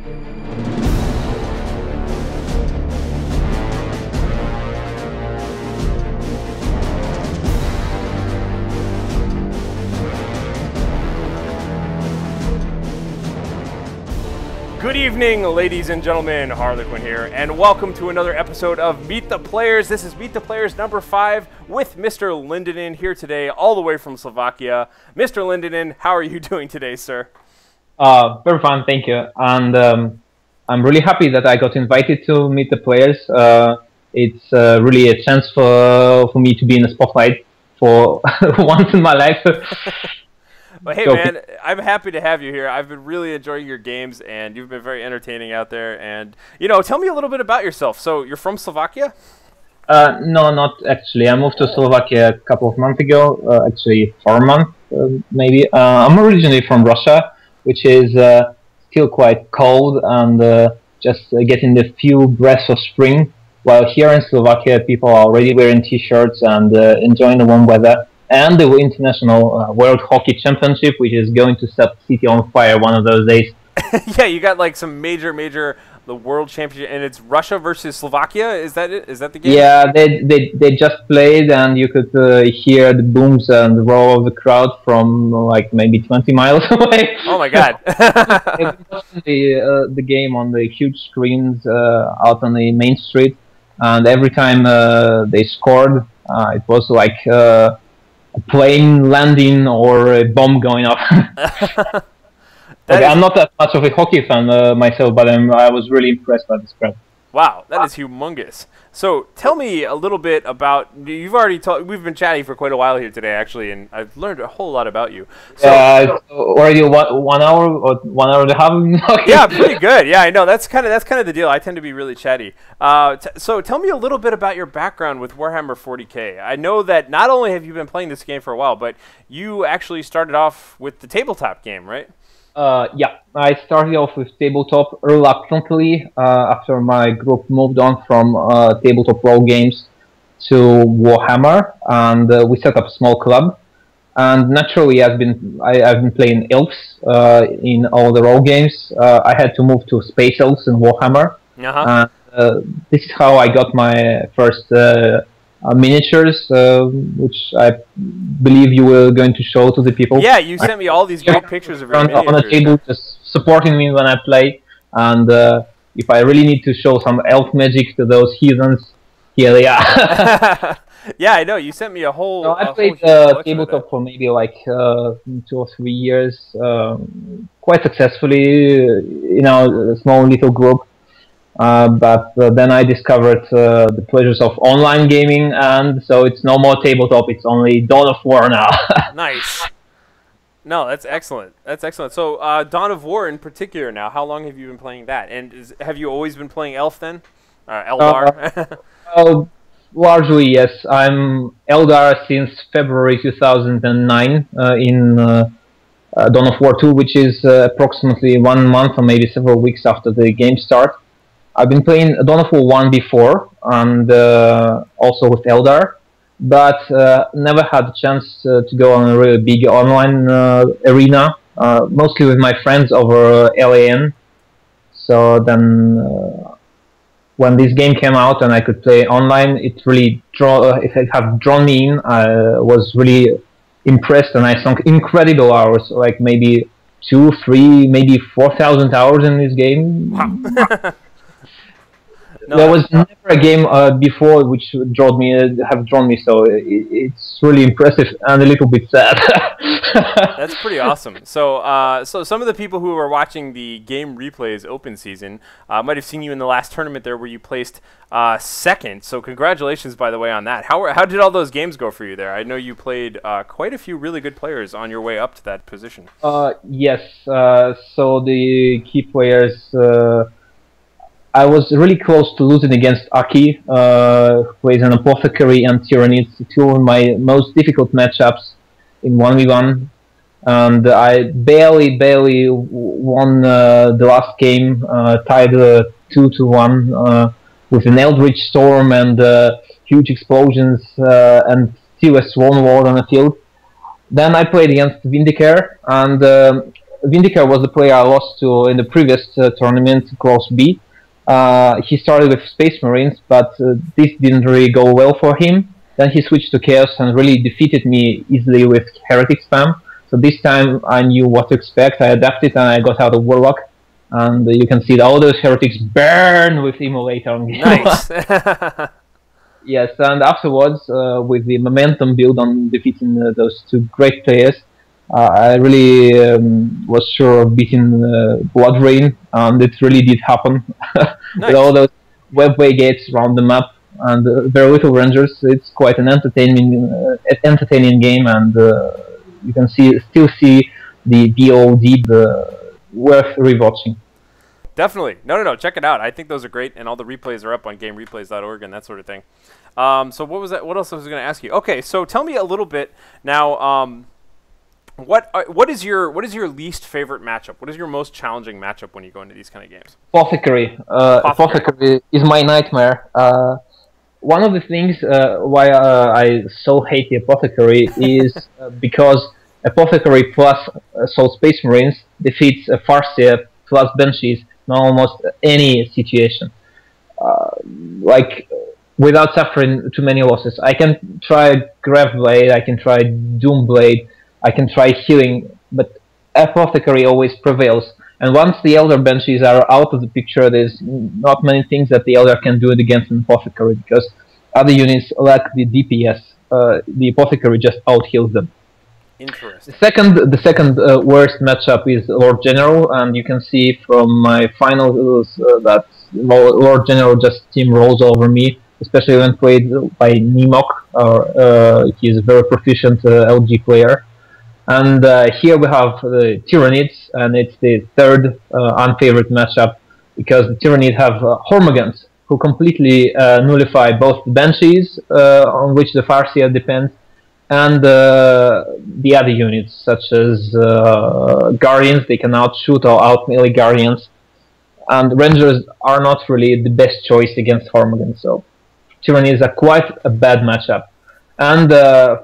Good evening, ladies and gentlemen, Harlequin here, and welcome to another episode of Meet the Players. This is Meet the Players number 5 with Mr. Lindonin here today, all the way from Slovakia. Mr. Lindonin, how are you doing today, sir? Very fine, thank you. And I'm really happy that I got invited to Meet the Players. It's really a chance for me to be in the spotlight for once in my life. Well, hey, man, I'm happy to have you here. I've been really enjoying your games, and you've been very entertaining out there. And, you know, tell me a little bit about yourself. So, you're from Slovakia? No, not actually. I moved to Slovakia a couple of months ago, actually 4 months, maybe. I'm originally from Russia, which is still quite cold and just getting the few breaths of spring. While here in Slovakia, people are already wearing t-shirts and enjoying the warm weather. And the International World Hockey Championship, which is going to set the city on fire one of those days. Yeah, you got like some major the World Championship, and it's Russia versus Slovakia. Is that it? Is that the game? Yeah, they just played, and you could hear the booms and the roar of the crowd from like maybe 20 miles away. Oh my God! the game on the huge screens out on the main street, and every time they scored, it was like a plane landing or a bomb going off. Okay, I'm not that much of a hockey fan myself, but I was really impressed by this crowd. Wow, that is humongous. So tell me a little bit about, you've already talked, we've been chatting for quite a while here today, actually, and I've learned a whole lot about you. So, already 1 hour or 1 hour and a half? Yeah, pretty good. Yeah, I know. That's kind of the deal. I tend to be really chatty. So tell me a little bit about your background with Warhammer 40K. I know that not only have you been playing this game for a while, but you actually started off with the tabletop game, right? Yeah, I started off with tabletop reluctantly after my group moved on from tabletop role games to Warhammer, and we set up a small club. And naturally, I've been playing elves in all the role games. I had to move to Space Elves in Warhammer. This is how I got my first miniatures, which I believe you were going to show to the people. Yeah, you sent me all these great pictures of your miniatures. On the table, just supporting me when I play. And if I really need to show some elf magic to those heathens, here they are. Yeah, I know. You sent me a whole. No, I played tabletop for maybe like 2 or 3 years, quite successfully. A small little group. But then I discovered the pleasures of online gaming, and so it's no more tabletop, it's only Dawn of War now. Nice. No, that's excellent. That's excellent. So Dawn of War in particular now, how long have you been playing that? And have you always been playing Elf then? Eldar? Largely, yes. I'm Eldar since February 2009 in Dawn of War 2, which is approximately 1 month or maybe several weeks after the game start. I've been playing Dawn of War 1 before, and also with Eldar, but never had the chance to go on a really big online arena, mostly with my friends over LAN. So then, when this game came out and I could play online, it really had drawn me in. I was really impressed, and I sunk incredible hours, like maybe 2, 3, maybe 4,000 hours in this game. Wow. No, there was never a game before which have drawn me, so it's really impressive and a little bit sad. That's pretty awesome. So, so some of the people who are watching the game replays open season might have seen you in the last tournament there, where you placed second. So, congratulations, by the way, on that. How did all those games go for you there? I know you played quite a few really good players on your way up to that position. Yes. So the key players. I was really close to losing against Aki, who plays an Apothecary and Tyrannid, two of my most difficult matchups in 1v1. And I barely won the last game, tied 2-1 with an Eldritch Storm and huge explosions and still a Swarm Lord on the field. Then I played against Vindicare, and Vindicator was the player I lost to in the previous tournament, Cross B. He started with Space Marines, but this didn't really go well for him. Then he switched to Chaos and really defeated me easily with Heretic Spam. So this time I knew what to expect. I adapted and I got out of Warlock. And you can see that all those Heretics burn with Immolator on game. Nice. Yes, and afterwards, with the momentum build on defeating those two great players, I really was sure of beating Blood Rain, and it really did happen. Nice. With all those webway gates around the map and very little rangers, it's quite an entertaining game, and you can still see the BOD worth rewatching. Definitely. No. Check it out. I think those are great, and all the replays are up on GameReplays.org and that sort of thing. So what was that? What else was I going to ask you? Okay, so tell me a little bit now. What is your least favorite matchup? What is your most challenging matchup when you go into these kind of games? Apothecary. Apothecary is my nightmare. One of the things why I so hate the Apothecary is because Apothecary plus Assault Space Marines defeats Farseer plus Banshees in almost any situation. Like, without suffering too many losses. I can try Grav Blade, I can try Doom Blade, I can try healing, but Apothecary always prevails. And once the Elder Banshees are out of the picture, there's not many things that the Elder can do it against an Apothecary, because other units lack the DPS. The Apothecary just out-heals them. Interesting. The second worst matchup is Lord General, and you can see from my finals that Lord General just steamrolls over me, especially when played by Nimok. He is a very proficient LG player. And here we have the Tyranids, and it's the third unfavorite matchup, because the Tyranids have Hormagaunts, who completely nullify both the Banshees, on which the Farseer depends, and the other units, such as Guardians. They can outshoot or out-melee Guardians. And Rangers are not really the best choice against Hormagaunts, so Tyranids are quite a bad matchup. And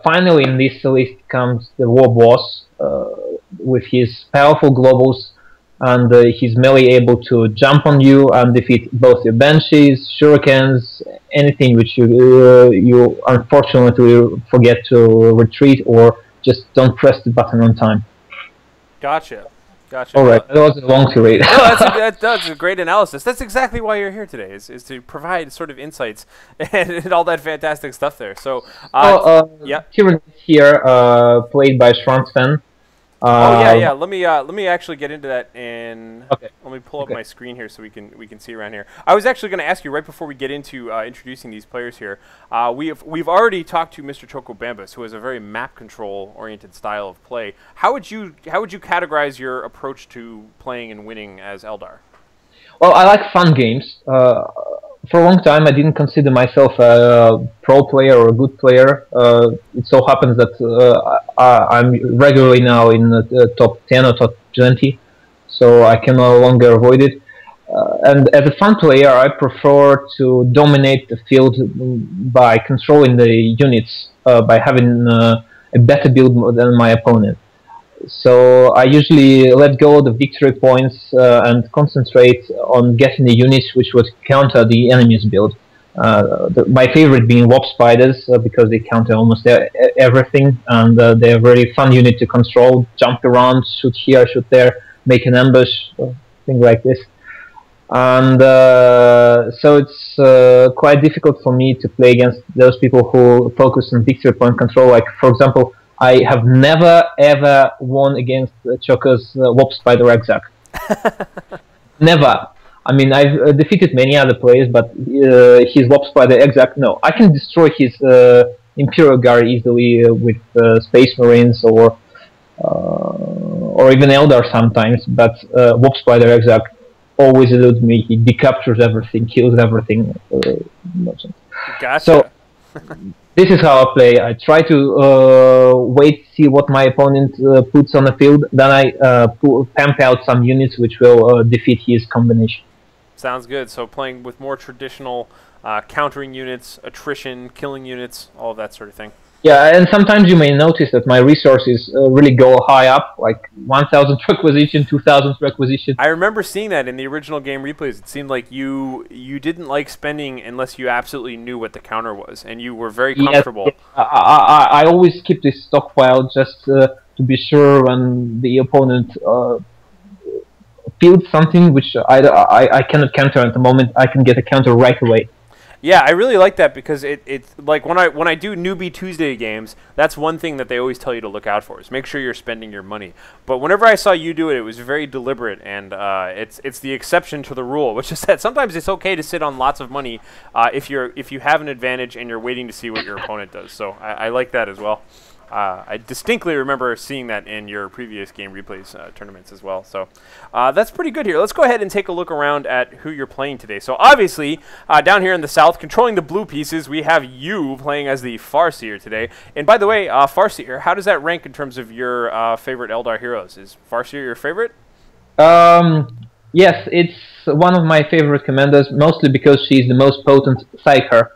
finally in this list comes the War Boss, with his powerful globals and his melee able to jump on you and defeat both your Banshees, Shurikens, anything which you unfortunately forget to retreat or just don't press the button on time. Gotcha. Alright, that was a long tirade. No, that's a great analysis. That's exactly why you're here today, is to provide sort of insights and all that fantastic stuff there. So, yeah. Tyranid here, played by Schranz Fan. Yeah. Let me actually get into that, and okay. Let me pull up my screen here so we can see around here. I was actually going to ask you right before we get into introducing these players here. We've already talked to Mr. Chocobambus, who has a very map control oriented style of play. How would you categorize your approach to playing and winning as Eldar? Well, I like fun games. For a long time, I didn't consider myself a pro player or a good player. It so happens that I'm regularly now in the top 10 or top 20, so I can no longer avoid it. And as a fun player, I prefer to dominate the field by controlling the units, by having a better build than my opponent. So I usually let go of the victory points and concentrate on getting the units which would counter the enemy's build. My favorite being Warp Spiders, because they counter almost everything, and they're a very fun unit to control, jump around, shoot here, shoot there, make an ambush, things like this. And so it's quite difficult for me to play against those people who focus on victory point control. Like, for example, I have never ever won against Choco's Warp Spider Exarch. Never. I mean, I've defeated many other players, but his Warp Spider Exarch, no. I can destroy his Imperial Guard easily with Space Marines or even Eldar sometimes, but Warp Spider Exarch always eludes me. He decaptures everything, kills everything. Gotcha. So, this is how I play. I try to wait, see what my opponent puts on the field, then I pamp out some units which will defeat his combination. Sounds good. So playing with more traditional countering units, attrition, killing units, all of that sort of thing. Yeah, and sometimes you may notice that my resources really go high up, like 1,000 requisition, 2,000 requisition. I remember seeing that in the original game replays. It seemed like you didn't like spending unless you absolutely knew what the counter was, and you were very comfortable. Yes, I always keep this stockpile just to be sure when the opponent fields something which I cannot counter at the moment, I can get a counter right away. Yeah, I really like that because it's like when I do Newbie Tuesday games, that's one thing that they always tell you to look out for is make sure you're spending your money. But whenever I saw you do it, it was very deliberate, and it's the exception to the rule, which is that sometimes it's okay to sit on lots of money if you have an advantage and you're waiting to see what your opponent does. So I like that as well. I distinctly remember seeing that in your previous game replays tournaments as well. So that's pretty good here. Let's go ahead and take a look around at who you're playing today. So obviously, down here in the south, controlling the blue pieces, we have you playing as the Farseer today. And by the way, Farseer, how does that rank in terms of your favorite Eldar heroes? Is Farseer your favorite? Yes, it's one of my favorite commanders, mostly because she's the most potent psyker.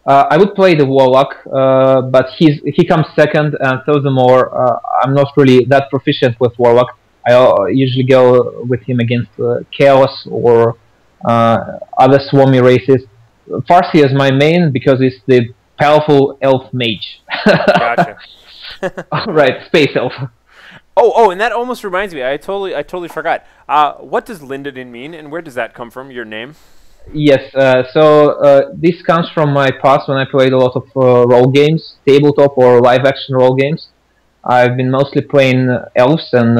I would play the Warlock, but he comes second, and furthermore, I'm not really that proficient with Warlock. I usually go with him against Chaos or other swarmy races. Farsi is my main because it's the powerful elf mage. Gotcha. Right, space elf. Oh, and that almost reminds me. I totally forgot. What does Lindonin mean, and where does that come from? Your name? Yes, this comes from my past when I played a lot of role games, tabletop or live-action role games. I've been mostly playing elves and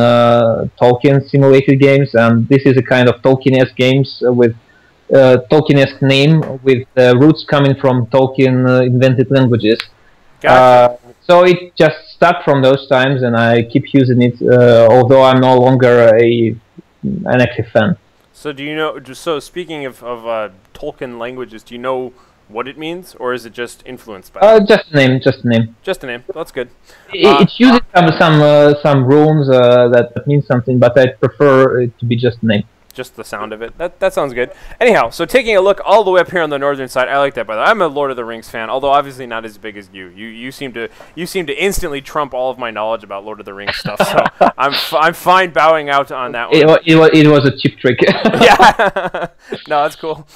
Tolkien simulated games, and this is a kind of Tolkien-esque games with Tolkien-esque name, with roots coming from Tolkien invented languages. Gotcha. So it just stuck from those times, and I keep using it, although I'm no longer an active fan. So do you know? So speaking of Tolkien languages, do you know what it means, or is it just influenced by? Just a name. Just a name. Just a name. That's good. It uses some runes that mean something, but I prefer it to be just a name. Just the sound of it. That sounds good. Anyhow, so taking a look all the way up here on the northern side, I like that, by the way. I'm a Lord of the Rings fan, although obviously not as big as you. You seem to instantly trump all of my knowledge about Lord of the Rings stuff. So I'm fine bowing out on that one. It was a cheap trick. Yeah. No, that's cool.